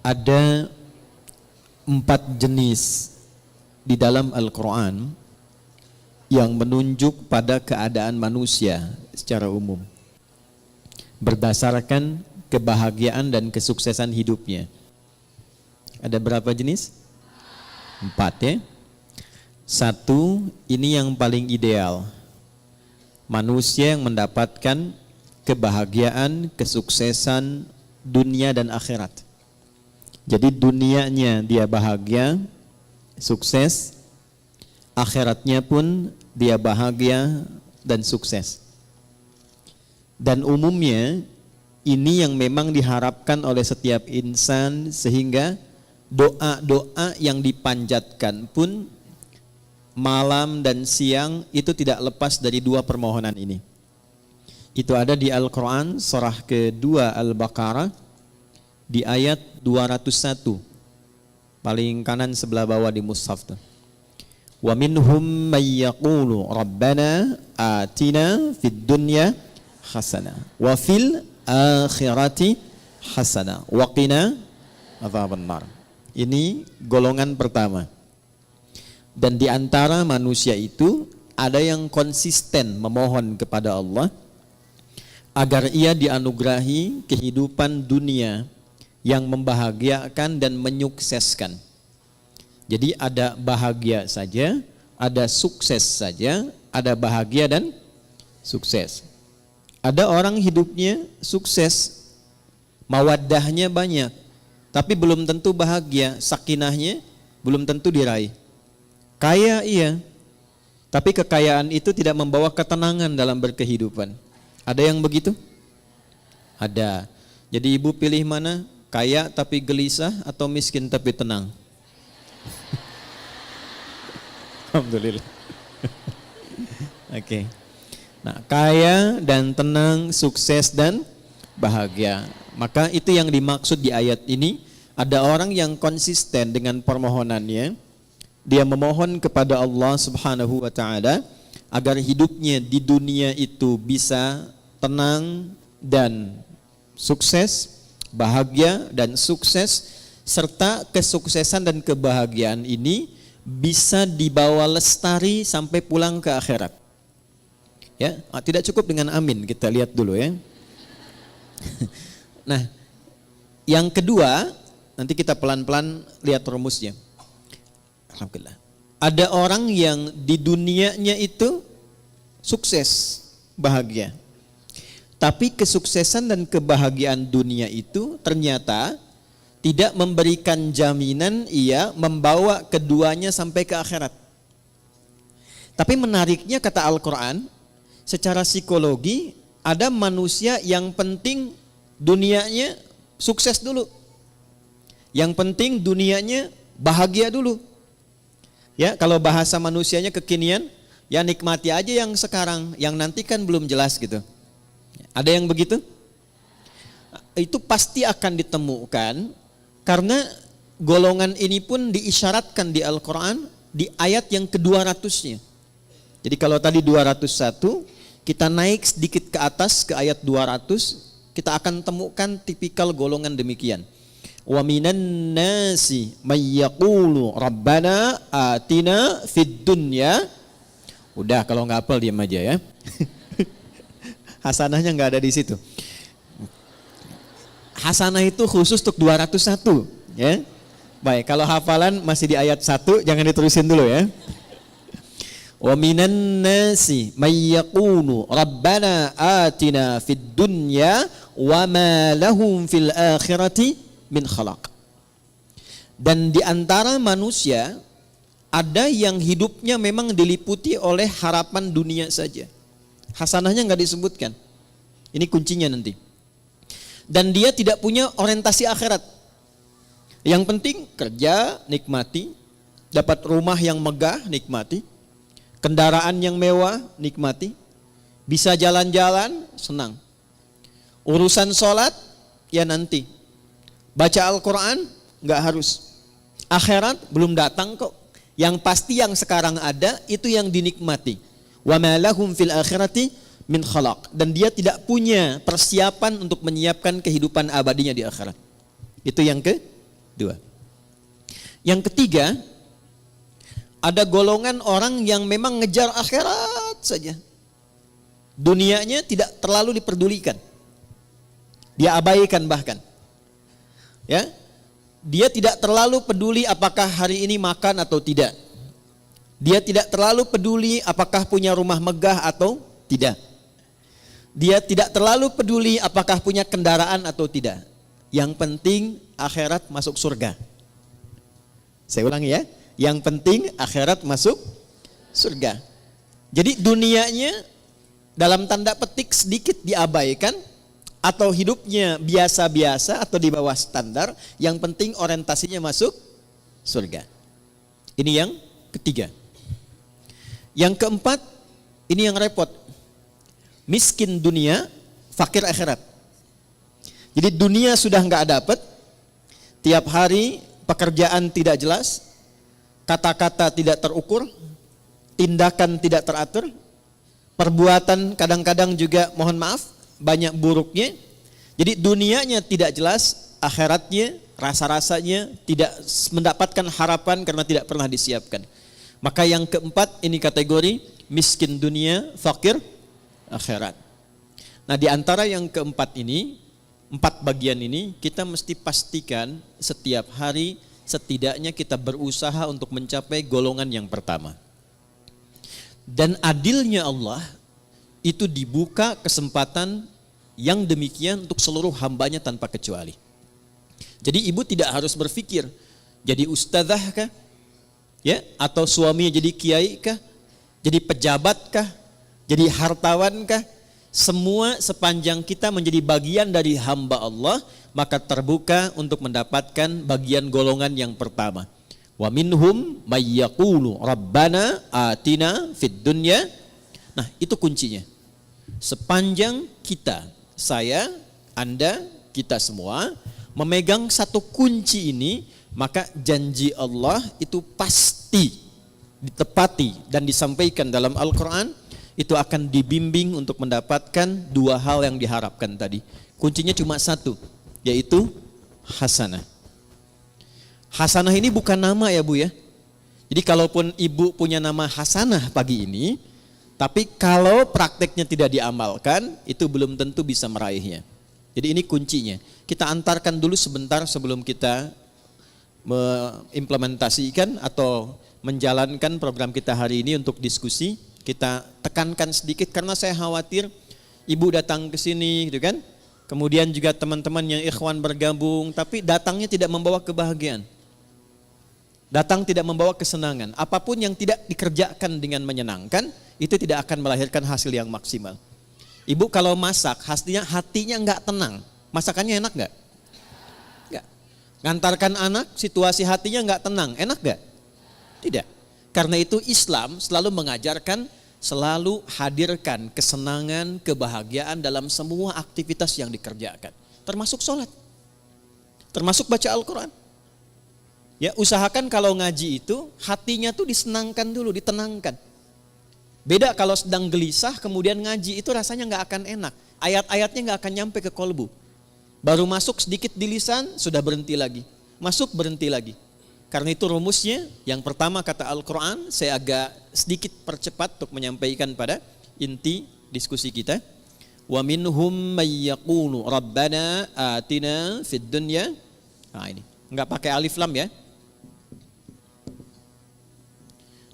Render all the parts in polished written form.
ada 4 jenis di dalam Al-Quran yang menunjuk pada keadaan manusia secara umum berdasarkan kebahagiaan dan kesuksesan hidupnya. Ada berapa jenis? 4 ya. 1, ini yang paling ideal. Manusia yang mendapatkan kebahagiaan, kesuksesan dunia dan akhirat. Jadi dunianya dia bahagia, sukses, akhiratnya pun dia bahagia dan sukses. Dan umumnya ini yang memang diharapkan oleh setiap insan, sehingga doa-doa yang dipanjatkan pun malam dan siang itu tidak lepas dari 2 permohonan ini. Itu ada di Al-Quran surah kedua Al-Baqarah di ayat 201, paling kanan sebelah bawah di mushaf tuh. Wa minhum may yaqulu rabbana atina fid dunya hasanah wa fil akhirati hasanah wa qina adzabannar. Ini golongan pertama. Dan di antara manusia itu ada yang konsisten memohon kepada Allah agar ia dianugerahi kehidupan dunia yang membahagiakan dan menyukseskan. Jadi ada bahagia saja, ada sukses saja, ada bahagia dan sukses. Ada orang hidupnya sukses, mawaddahnya banyak, tapi belum tentu bahagia, sakinahnya belum tentu diraih. Kaya iya, tapi kekayaan itu tidak membawa ketenangan dalam berkehidupan. Ada yang begitu? Ada. Jadi ibu pilih mana? Kaya tapi gelisah atau miskin tapi tenang? Alhamdulillah. Oke. Nah, kaya dan tenang, sukses dan bahagia. Maka itu yang dimaksud di ayat ini. Ada orang yang konsisten dengan permohonannya. Dia memohon kepada Allah Subhanahu wa taala agar hidupnya di dunia itu bisa tenang dan sukses, bahagia dan sukses, serta kesuksesan dan kebahagiaan ini bisa dibawa lestari sampai pulang ke akhirat. Ya, tidak cukup dengan amin, kita lihat dulu ya. Nah, yang kedua, nanti kita pelan-pelan lihat rumusnya. Alhamdulillah. Ada orang yang di dunianya itu sukses, bahagia. Tapi kesuksesan dan kebahagiaan dunia itu ternyata tidak memberikan jaminan ia membawa keduanya sampai ke akhirat. Tapi menariknya kata Al-Quran, secara psikologi ada manusia yang penting dunianya sukses dulu. Yang penting dunianya bahagia dulu. Ya, kalau bahasa manusianya kekinian, ya nikmati aja yang sekarang, yang nanti kan belum jelas gitu. Ada yang begitu? Itu pasti akan ditemukan karena golongan ini pun diisyaratkan di Al-Quran di ayat yang ke-200-nya. Jadi kalau tadi 201, kita naik sedikit ke atas ke ayat 200, kita akan temukan tipikal golongan demikian. Wa minan nasi may yaqulu rabbana atina fid dunya. Udah, kalau nggak hafal diam aja ya. Hasanahnya nggak ada di situ. Hasanah itu khusus untuk 201 ya. Baik, kalau hafalan masih di ayat 1, jangan diterusin dulu ya. Wa minan nasi may yaqulu rabbana atina fid dunya wa ma lahum fil akhirati min khalaq. Dan di antara manusia ada yang hidupnya memang diliputi oleh harapan dunia saja. Hasanahnya nggak disebutkan. Ini kuncinya nanti. Dan dia tidak punya orientasi akhirat. Yang penting kerja, nikmati. Dapat rumah yang megah, nikmati. Kendaraan yang mewah, nikmati. Bisa jalan-jalan, senang. Urusan sholat, ya nanti. Baca Al-Quran, nggak harus. Akhirat belum datang kok. Yang pasti yang sekarang ada, itu yang dinikmati. Wa ma lahum fil akhirati min khalaq. Dan dia tidak punya persiapan untuk menyiapkan kehidupan abadinya di akhirat. Itu yang Dua. Yang ketiga, ada golongan orang yang memang ngejar akhirat saja. Dunianya tidak terlalu diperdulikan. Dia abaikan bahkan. Ya. Dia tidak terlalu peduli apakah hari ini makan atau tidak. Dia tidak terlalu peduli apakah punya rumah megah atau tidak. Dia tidak terlalu peduli apakah punya kendaraan atau tidak. Yang penting akhirat masuk surga. Saya ulangi ya. Yang penting akhirat masuk surga. Jadi dunianya dalam tanda petik sedikit diabaikan, atau hidupnya biasa-biasa atau di bawah standar, yang penting orientasinya masuk surga. Ini yang ketiga. Yang keempat, ini yang repot. Miskin dunia, fakir akhirat. Jadi dunia sudah nggak dapat, tiap hari pekerjaan tidak jelas, kata-kata tidak terukur, tindakan tidak teratur, perbuatan kadang-kadang juga mohon maaf banyak buruknya. Jadi dunianya tidak jelas, akhiratnya rasa-rasanya tidak mendapatkan harapan karena tidak pernah disiapkan. Maka yang keempat ini kategori miskin dunia, fakir akhirat. Nah, di antara yang keempat ini, 4 bagian ini kita mesti pastikan setiap hari setidaknya kita berusaha untuk mencapai golongan yang pertama. Dan adilnya Allah itu dibuka kesempatan yang demikian untuk seluruh hambanya tanpa kecuali. Jadi ibu tidak harus berpikir jadi ustadzah kah? Ya, atau suaminya jadi kiai kah? Jadi pejabat kah? Jadi hartawan kah? Semua sepanjang kita menjadi bagian dari hamba Allah, maka terbuka untuk mendapatkan bagian golongan yang pertama. Wa minhum may yaqulu rabbana atina fid dunya. Nah, itu kuncinya. Sepanjang kita, saya, Anda, kita semua memegang satu kunci ini, maka janji Allah itu pasti ditepati dan disampaikan dalam Al-Quran. Itu akan dibimbing untuk mendapatkan 2 hal yang diharapkan tadi. Kuncinya cuma satu, yaitu hasanah. Hasanah ini bukan nama ya Bu ya. Jadi kalaupun ibu punya nama Hasanah pagi ini, tapi kalau prakteknya tidak diamalkan, itu belum tentu bisa meraihnya. Jadi ini kuncinya. Kita antarkan dulu sebentar sebelum kita mengimplementasikan atau menjalankan program kita hari ini untuk diskusi. Kita tekankan sedikit karena saya khawatir ibu datang ke sini gitu kan. Kemudian juga teman-teman yang ikhwan bergabung, tapi datangnya tidak membawa kebahagiaan. Datang tidak membawa kesenangan. Apapun yang tidak dikerjakan dengan menyenangkan, itu tidak akan melahirkan hasil yang maksimal. Ibu kalau masak, hatinya enggak tenang. Masakannya enak enggak? Enggak. Ngantarkan anak, situasi hatinya enggak tenang. Enak enggak? Tidak. Karena itu Islam selalu mengajarkan, selalu hadirkan kesenangan, kebahagiaan dalam semua aktivitas yang dikerjakan. Termasuk sholat. Termasuk baca Al-Quran. Ya, usahakan kalau ngaji itu hatinya tuh disenangkan dulu, ditenangkan. Beda kalau sedang gelisah kemudian ngaji, itu rasanya nggak akan enak. Ayat-ayatnya nggak akan nyampe ke kolbu. Baru masuk sedikit di lisan sudah berhenti lagi. Masuk berhenti lagi. Karena itu rumusnya yang pertama kata Al-Quran, saya agak sedikit percepat untuk menyampaikan pada inti diskusi kita. Wa minhum may yaqulu rabbana atina fid dunya. Nah ini, nggak pakai alif lam ya.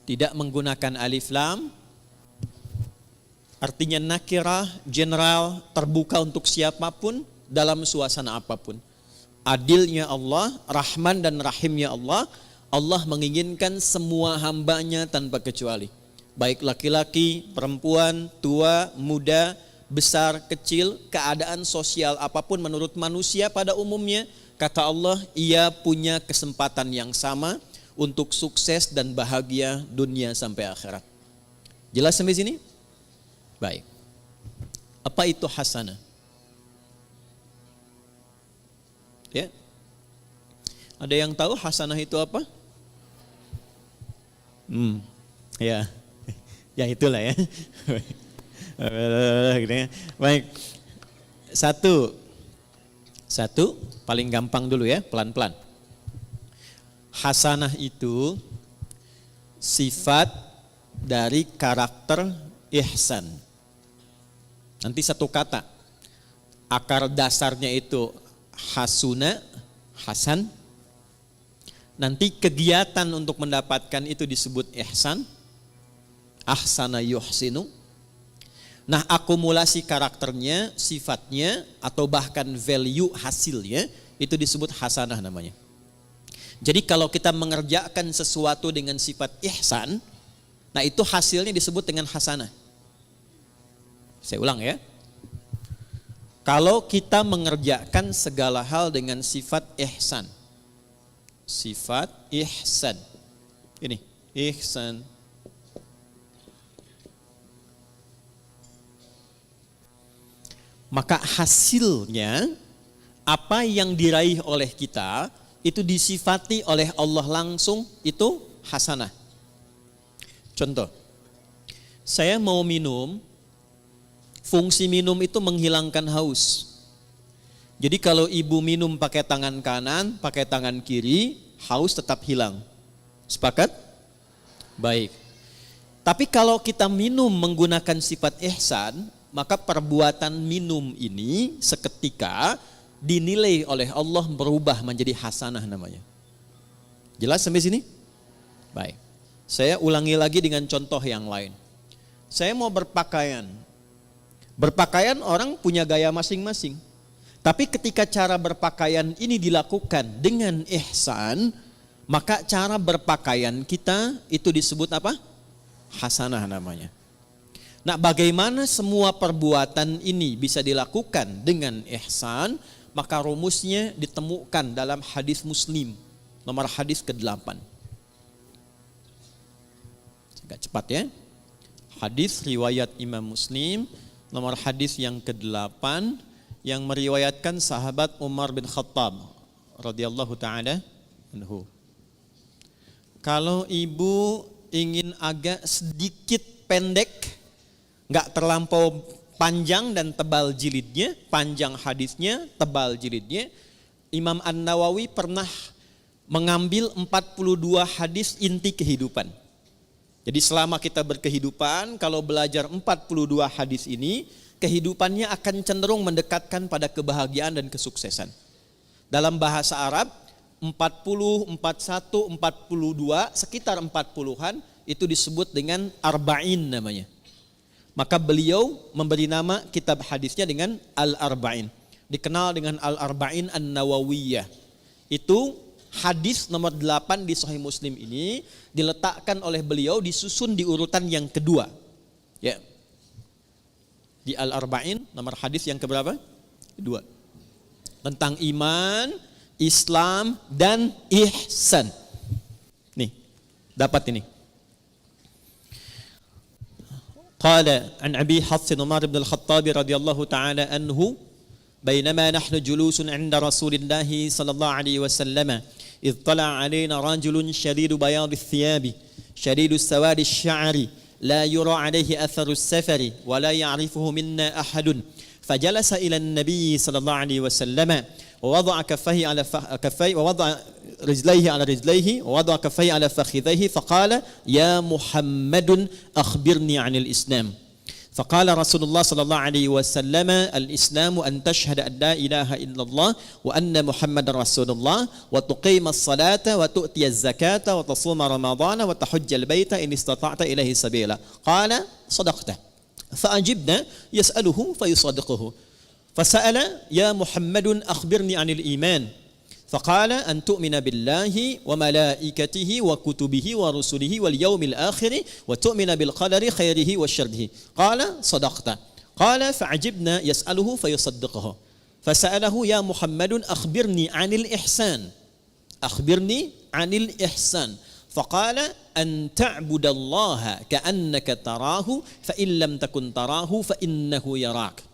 Tidak menggunakan alif lam, artinya nakirah, general, terbuka untuk siapapun dalam suasana apapun. Adilnya Allah, Rahman dan Rahimnya Allah, Allah menginginkan semua hambanya tanpa kecuali. Baik laki-laki, perempuan, tua, muda, besar, kecil, keadaan sosial apapun menurut manusia pada umumnya, kata Allah, ia punya kesempatan yang sama untuk sukses dan bahagia dunia sampai akhirat. Jelas sampai sini? Baik. Apa itu hasanah? Ya. Ada yang tahu hasanah itu apa? Ya. Ya itulah ya. Baik. Satu paling gampang dulu ya, pelan-pelan. Hasanah itu sifat dari karakter ihsan. Nanti satu kata, akar dasarnya itu hasuna, hasan. Nanti kegiatan untuk mendapatkan itu disebut ihsan, ahsana yuhsinu. Nah, akumulasi karakternya, sifatnya, atau bahkan value hasilnya itu disebut hasanah namanya. Jadi kalau kita mengerjakan sesuatu dengan sifat ihsan, nah itu hasilnya disebut dengan hasanah. Saya ulang ya. Kalau kita mengerjakan segala hal dengan sifat ihsan. Sifat ihsan. Ini, ihsan. Maka hasilnya apa yang diraih oleh kita itu disifati oleh Allah langsung, itu hasanah. Contoh, saya mau minum, fungsi minum itu menghilangkan haus. Jadi kalau ibu minum pakai tangan kanan, pakai tangan kiri, haus tetap hilang. Sepakat? Baik. Tapi kalau kita minum menggunakan sifat ihsan, maka perbuatan minum ini seketika dinilai oleh Allah berubah menjadi hasanah namanya. Jelas sampai sini? Baik. Saya ulangi lagi dengan contoh yang lain. Saya mau berpakaian. Berpakaian orang punya gaya masing-masing. Tapi ketika cara berpakaian ini dilakukan dengan ihsan, maka cara berpakaian kita itu disebut apa? Hasanah namanya. Nah, bagaimana semua perbuatan ini bisa dilakukan dengan ihsan? Maka rumusnya ditemukan dalam hadis Muslim, nomor hadis ke-8. Agak cepat ya. Hadis riwayat Imam Muslim, nomor hadis yang ke-8, yang meriwayatkan sahabat Umar bin Khattab radhiyallahu taala anhu. Kalau ibu ingin agak sedikit pendek, enggak terlampau panjang dan tebal jilidnya, panjang hadisnya, tebal jilidnya, Imam An-Nawawi pernah mengambil 42 hadis inti kehidupan. Jadi selama kita berkehidupan, kalau belajar 42 hadis ini, kehidupannya akan cenderung mendekatkan pada kebahagiaan dan kesuksesan. Dalam bahasa Arab, 40, 41, 42, sekitar 40-an itu disebut dengan arba'in namanya. Maka beliau memberi nama kitab hadisnya dengan Al-Arba'in. Dikenal dengan Al-Arba'in An-Nawawiyah. Itu hadis nomor 8 di Sahih Muslim ini diletakkan oleh beliau, disusun di urutan yang kedua. Ya. Di Al-Arba'in nomor hadis yang keberapa? Kedua. Tentang iman, Islam, dan ihsan. Nih, dapat ini. قال عن أبي حفص عمر بن الخطاب رضي الله تعالى عنه بينما نحن جلوس عند رسول الله صلى الله عليه وسلم إذ طلع علينا رجل شديد بياض الثياب شديد سواد الشعر لا يرى عليه أثر السفر ولا يعرفه منا أحد فجلس إلى النبي صلى الله عليه وسلم ووضع كفيه على كفيه ووضع رجليه على رجليه ووضع كفيه على فخذيه فقال يا محمد أخبرني عن الإسلام فقال رسول الله صلى الله عليه وسلم الإسلام أن تشهد أن لا إله إلا الله وأن محمد رسول الله وتقيم الصلاة وتؤتي الزكاة وتصوم رمضان وتحج البيت إن استطعت إليه سبيلا قال صدقت فأجبنا يسأله فيصدقه فسأل يا محمد أخبرني عن الإيمان فقال أن تؤمن بالله وملائكته وكتبه ورسله واليوم الآخر وتؤمن بالقدر خيره وشره قال صدقت قال فعجبنا يسأله فيصدقه فسأله يا محمد أخبرني عن الإحسان أخبرني عن الإحسان فقال أن تعبد الله كأنك تراه فإن لم تكن تراه فإنه يراك.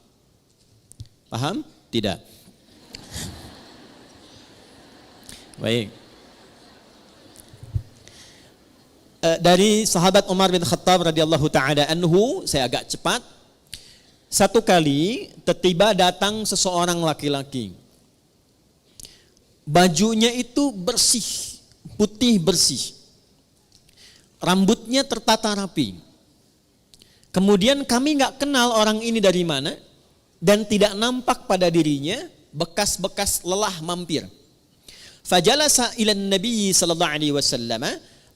Paham? Tidak. Baik. Dari sahabat Umar bin Khattab radhiyallahu taala anhu, saya agak cepat. Satu kali tiba datang seseorang laki-laki. Bajunya itu bersih, putih bersih. Rambutnya tertata rapi. Kemudian kami nggak kenal orang ini dari mana dan tidak nampak pada dirinya bekas-bekas lelah mampir. Fajalasa ilan Nabi sallallahu alaihi wasallam,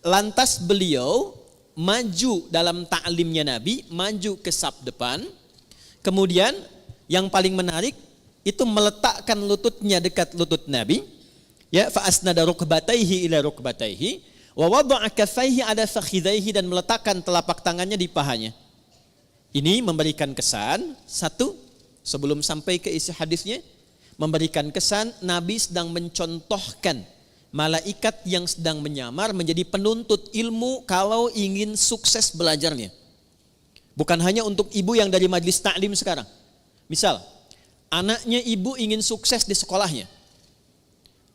lantas beliau maju dalam ta'limnya Nabi, maju ke saf depan. Kemudian yang paling menarik itu meletakkan lututnya dekat lutut Nabi, ya, fa asnada rukbatayhi ila rukbatayhi wa wada'a kaffayhi ala fakhidhayhi, dan meletakkan telapak tangannya di pahanya. Ini memberikan kesan, satu, sebelum sampai ke isi hadisnya, memberikan kesan Nabi sedang mencontohkan malaikat yang sedang menyamar menjadi penuntut ilmu kalau ingin sukses belajarnya. Bukan hanya untuk ibu yang dari majlis taklim sekarang. Misal, anaknya ibu ingin sukses di sekolahnya.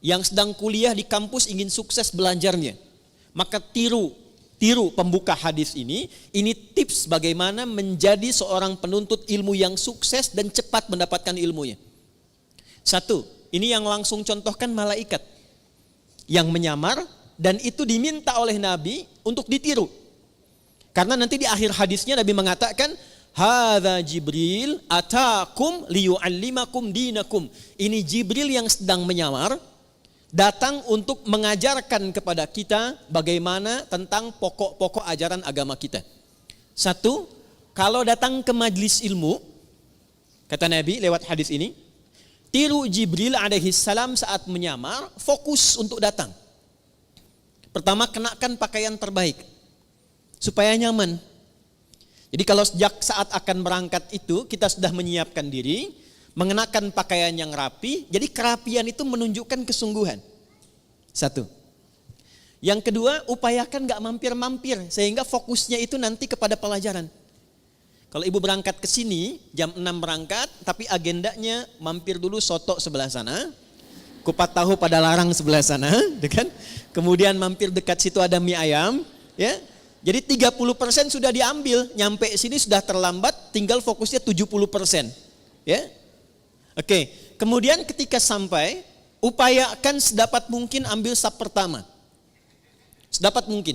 Yang sedang kuliah di kampus ingin sukses belajarnya. Maka tiru pembuka hadis ini tips bagaimana menjadi seorang penuntut ilmu yang sukses dan cepat mendapatkan ilmunya. Satu, ini yang langsung contohkan malaikat yang menyamar, dan itu diminta oleh Nabi untuk ditiru. Karena nanti di akhir hadisnya Nabi mengatakan, hadza Jibril atakum liyu'allimakum dinakum. Ini Jibril yang sedang menyamar, datang untuk mengajarkan kepada kita bagaimana tentang pokok-pokok ajaran agama kita. Satu, kalau datang ke majlis ilmu, kata Nabi lewat hadis ini, tiru Jibril alaihi salam saat menyamar, fokus untuk datang. Pertama, kenakan pakaian terbaik supaya nyaman. Jadi kalau sejak saat akan berangkat itu kita sudah menyiapkan diri, mengenakan pakaian yang rapi, jadi kerapian itu menunjukkan kesungguhan. Satu. Yang kedua, upayakan gak mampir-mampir sehingga fokusnya itu nanti kepada pelajaran. Kalau ibu berangkat ke sini, jam 6 berangkat, tapi agendanya mampir dulu soto sebelah sana, kupat tahu pada larang sebelah sana, kan? Kemudian mampir dekat situ ada mie ayam, ya. Jadi 30% sudah diambil, nyampe sini sudah terlambat, tinggal fokusnya 70%, ya. Oke, kemudian ketika sampai, upayakan sedapat mungkin ambil saf pertama. Sedapat mungkin.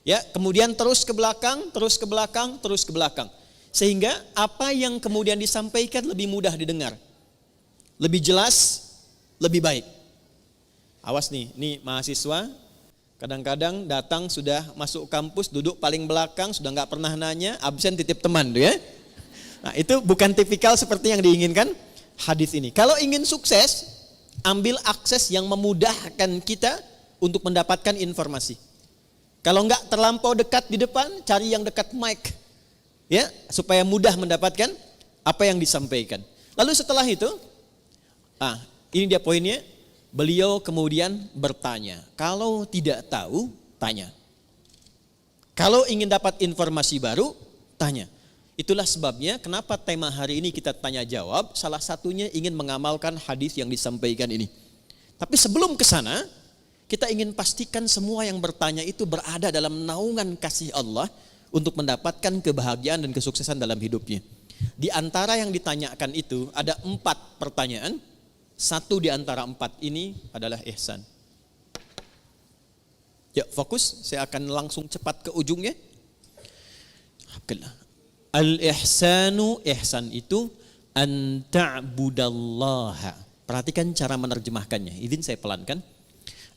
Ya, kemudian terus ke belakang, terus ke belakang, terus ke belakang. Sehingga apa yang kemudian disampaikan lebih mudah didengar. Lebih jelas, lebih baik. Awas nih mahasiswa kadang-kadang datang sudah masuk kampus, duduk paling belakang, sudah gak pernah nanya, absen titip teman tuh ya. Nah, itu bukan tipikal seperti yang diinginkan hadis ini. Kalau ingin sukses, ambil akses yang memudahkan kita untuk mendapatkan informasi. Kalau enggak terlampau dekat di depan, cari yang dekat mic. Ya, supaya mudah mendapatkan apa yang disampaikan. Lalu setelah itu, ini dia poinnya, beliau kemudian bertanya. Kalau tidak tahu, tanya. Kalau ingin dapat informasi baru, tanya. Itulah sebabnya kenapa tema hari ini kita tanya jawab, salah satunya ingin mengamalkan hadis yang disampaikan ini. Tapi sebelum ke sana, kita ingin pastikan semua yang bertanya itu berada dalam naungan kasih Allah untuk mendapatkan kebahagiaan dan kesuksesan dalam hidupnya. Di antara yang ditanyakan itu ada 4 pertanyaan. Satu di antara 4 ini adalah ihsan. Ya, fokus, saya akan langsung cepat ke ujungnya. Al-ihsanu, ihsan itu an ta'budallaha. Perhatikan cara menerjemahkannya. Izin saya pelankan.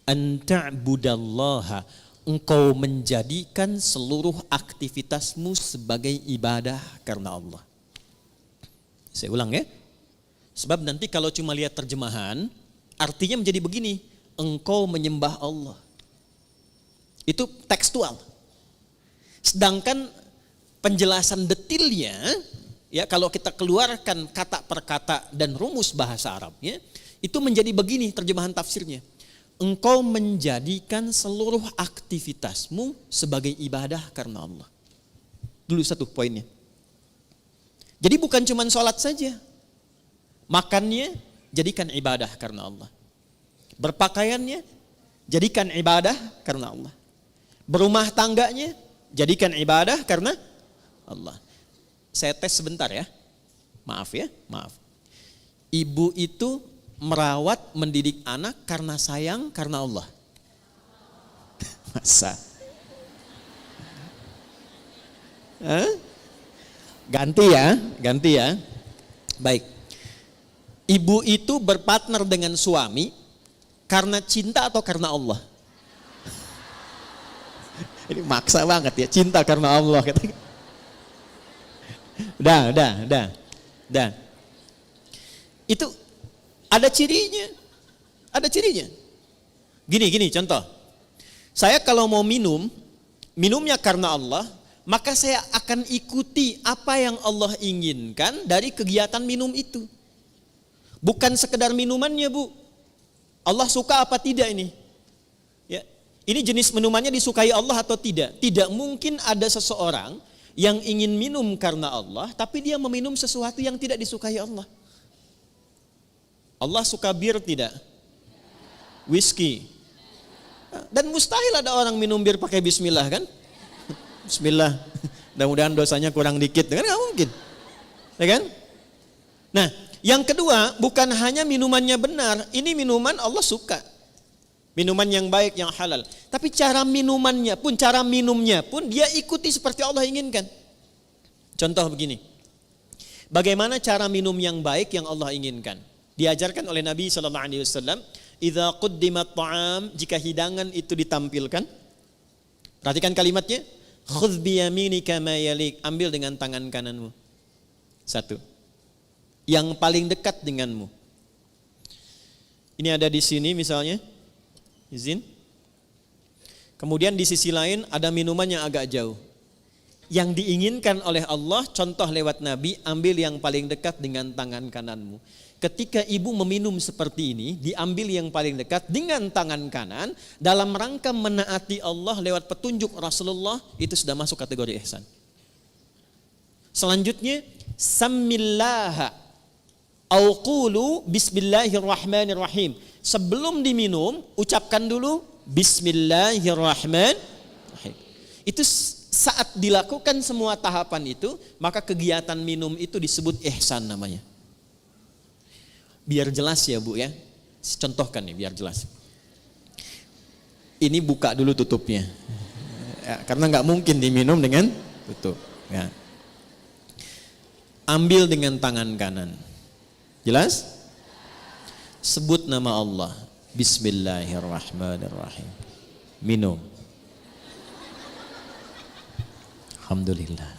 An ta'budallaha, engkau menjadikan seluruh aktivitasmu sebagai ibadah karena Allah. Saya ulang ya. Sebab nanti kalau cuma lihat terjemahan, artinya menjadi begini, engkau menyembah Allah. Itu tekstual. Sedangkan penjelasan detailnya, ya kalau kita keluarkan kata per kata dan rumus bahasa Arabnya, itu menjadi begini terjemahan tafsirnya. Engkau menjadikan seluruh aktivitasmu sebagai ibadah karena Allah. Dulu satu poinnya. Jadi bukan cuma sholat saja. Makannya jadikan ibadah karena Allah. Berpakaiannya jadikan ibadah karena Allah. Berumah tangganya jadikan ibadah karena Allah. Saya tes sebentar ya. Maaf ya, maaf. Ibu itu merawat, mendidik anak karena sayang, karena Allah. Masa? Hah? Ganti ya. Baik. Ibu itu berpartner dengan suami karena cinta atau karena Allah? Ini maksa banget ya, cinta karena Allah. Udah. Itu ada cirinya. Gini contoh. Saya kalau mau minumnya karena Allah, maka saya akan ikuti apa yang Allah inginkan dari kegiatan minum itu. Bukan sekedar minumannya, Bu. Allah suka apa tidak ini? Ya. Ini jenis minumannya disukai Allah atau tidak? Tidak mungkin ada seseorang yang ingin minum karena Allah, tapi dia meminum sesuatu yang tidak disukai Allah. Allah suka bir tidak? Whisky. Dan mustahil ada orang minum bir pakai bismillah kan? Bismillah, mudah-mudahan dosanya kurang dikit, kan nggak mungkin, ya kan? Nah, yang kedua, bukan hanya minumannya benar, ini minuman Allah suka, minuman yang baik, yang halal. Tapi cara minumnya pun dia ikuti seperti Allah inginkan. Contoh begini, bagaimana cara minum yang baik yang Allah inginkan? Diajarkan oleh Nabi SAW, idza quddimat ta'am, jika hidangan itu ditampilkan, perhatikan kalimatnya. Khudh biyaminika ma yalik, ambil dengan tangan kananmu. Satu. Yang paling dekat denganmu. Ini ada di sini misalnya. Izin. Kemudian di sisi lain ada minuman yang agak jauh. Yang diinginkan oleh Allah, contoh lewat Nabi, ambil yang paling dekat dengan tangan kananmu. Ketika ibu meminum seperti ini, diambil yang paling dekat dengan tangan kanan dalam rangka menaati Allah lewat petunjuk Rasulullah, itu sudah masuk kategori ihsan. Selanjutnya, sammillaha au qulu bismillahirrahmanirrahim. Sebelum diminum, ucapkan dulu bismillahirrahmanirrahim. Itu saat dilakukan semua tahapan itu, maka kegiatan minum itu disebut ihsan namanya. Biar jelas ya Bu ya, contohkan nih biar jelas. Ini buka dulu tutupnya, ya, karena nggak mungkin diminum dengan tutup. Ya. Ambil dengan tangan kanan, jelas? Sebut nama Allah, Bismillahirrahmanirrahim. Minum. Alhamdulillah.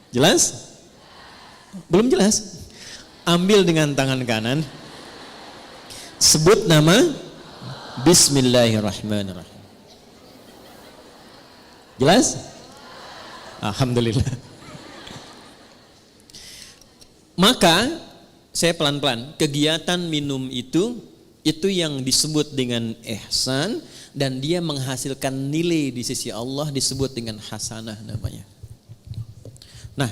Jelas? Belum jelas? Ambil dengan tangan kanan, sebut nama Bismillahirrahmanirrahim. Jelas? Alhamdulillah. Maka saya pelan-pelan, kegiatan minum itu yang disebut dengan ihsan, dan dia menghasilkan nilai di sisi Allah disebut dengan hasanah namanya. Nah,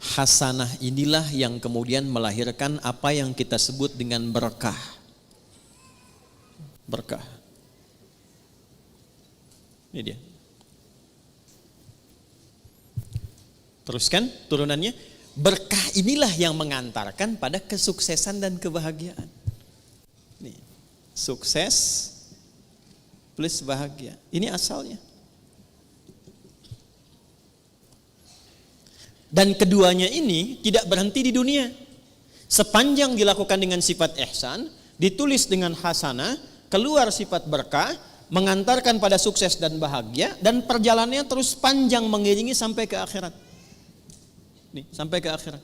hasanah inilah yang kemudian melahirkan apa yang kita sebut dengan berkah. Berkah. Ini dia. Teruskan turunannya. Berkah inilah yang mengantarkan pada kesuksesan dan kebahagiaan. Nih, sukses plus bahagia. Ini asalnya. Dan keduanya ini tidak berhenti di dunia. Sepanjang dilakukan dengan sifat ihsan, ditulis dengan hasanah, keluar sifat berkah, mengantarkan pada sukses dan bahagia, dan perjalanannya terus panjang mengiringi sampai ke akhirat. Nih, sampai ke akhirat.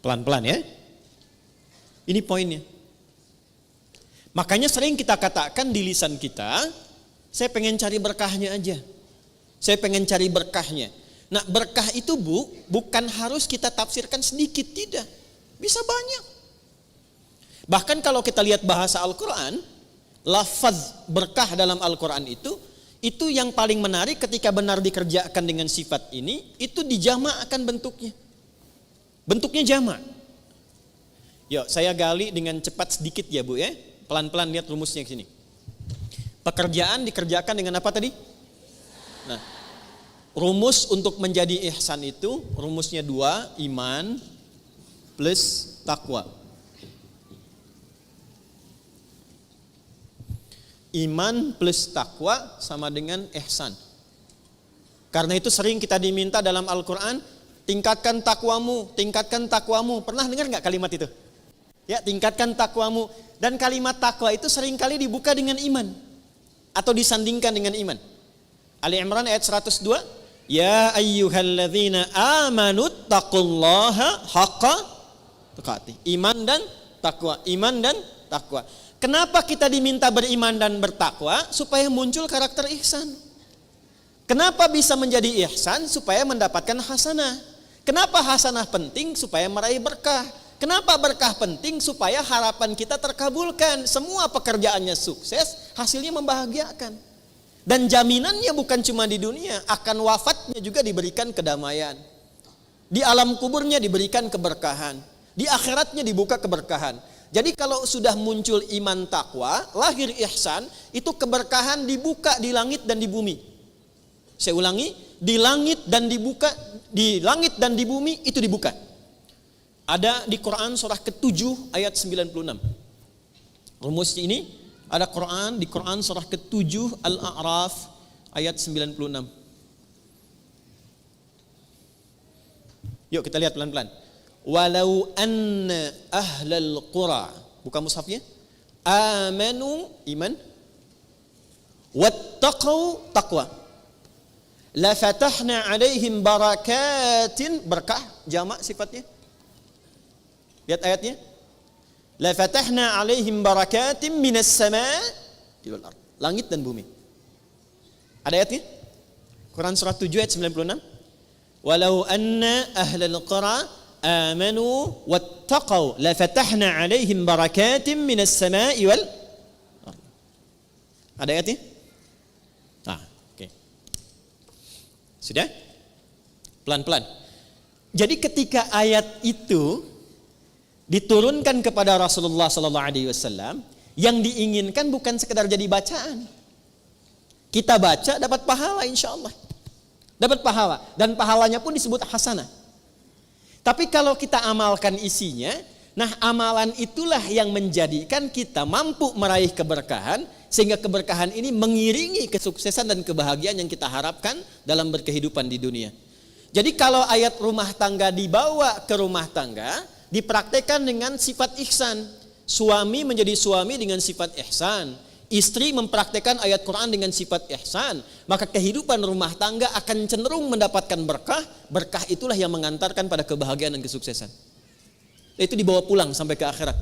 Pelan-pelan ya. Ini poinnya. Makanya sering kita katakan di lisan kita, saya pengen cari berkahnya aja. Saya pengen cari berkahnya. Nah, berkah itu bukan harus kita tafsirkan sedikit, tidak. Bisa banyak. Bahkan kalau kita lihat bahasa Al-Quran, lafaz berkah dalam Al-Quran itu yang paling menarik ketika benar dikerjakan dengan sifat ini, itu dijama'kan bentuknya. Bentuknya jama'. Yuk, saya gali dengan cepat sedikit ya Bu ya. Pelan-pelan lihat rumusnya ke sini. Pekerjaan dikerjakan dengan apa tadi? Nah, rumus untuk menjadi ihsan itu rumusnya 2, iman plus takwa. Iman plus takwa sama dengan ihsan. Karena itu sering kita diminta dalam Al-Quran, tingkatkan takwamu, tingkatkan takwamu. Pernah dengar nggak kalimat itu? Ya, tingkatkan takwamu. Dan kalimat takwa itu seringkali dibuka dengan iman atau disandingkan dengan iman. Ali Imran ayat 102, ya ayyuhalladzina amanu taqullaha haqqa tuqatih. Iman dan takwa, iman dan takwa. Kenapa kita diminta beriman dan bertakwa? Supaya muncul karakter ihsan. Kenapa bisa menjadi ihsan? Supaya mendapatkan hasanah. Kenapa hasanah penting? Supaya meraih berkah. Kenapa berkah penting? Supaya harapan kita terkabulkan. Semua pekerjaannya sukses, hasilnya membahagiakan. Dan jaminannya bukan cuma di dunia, akan wafatnya juga diberikan kedamaian. Di alam kuburnya diberikan keberkahan. Di akhiratnya dibuka keberkahan. Jadi kalau sudah muncul iman takwa, lahir ihsan, itu keberkahan dibuka di langit dan di bumi. Saya ulangi, di langit dan dibuka, di langit dan di bumi itu dibuka. Ada di Quran surah ke-7 ayat 96. Rumus ini ada Quran di Quran surah ke-7 Al-A'raf ayat 96. Yuk kita lihat pelan-pelan. Walau anna ahlal qura, buka mushafnya, amanu iman, wattaqau taqwa, la fatahna alaihim barakatin, berkah jamak sifatnya. Lihat ayatnya. La fatahna alaihim barakatin minas sama'i wal ardh. Langit dan bumi. Ada ayatnya? Quran surah 7 ayat 96. Walau anna ahlal qura amanu wattaqau la fatahna alaihim barakatin minas sama'i wal ardh. Ada ayatnya? Oke. Sudah? Pelan-pelan. Jadi ketika ayat itu diturunkan kepada Rasulullah sallallahu alaihi wasallam, yang diinginkan bukan sekedar jadi bacaan. Kita baca dapat pahala insyaallah. Dapat pahala dan pahalanya pun disebut hasanah. Tapi kalau kita amalkan isinya, nah amalan itulah yang menjadikan kita mampu meraih keberkahan, sehingga keberkahan ini mengiringi kesuksesan dan kebahagiaan yang kita harapkan dalam berkehidupan di dunia. Jadi kalau ayat rumah tangga dibawa ke rumah tangga, dipraktekkan dengan sifat ihsan. Suami menjadi suami dengan sifat ihsan. Istri mempraktekkan ayat Quran dengan sifat ihsan. Maka kehidupan rumah tangga akan cenderung mendapatkan berkah. Berkah itulah yang mengantarkan pada kebahagiaan dan kesuksesan. Itu dibawa pulang sampai ke akhirat.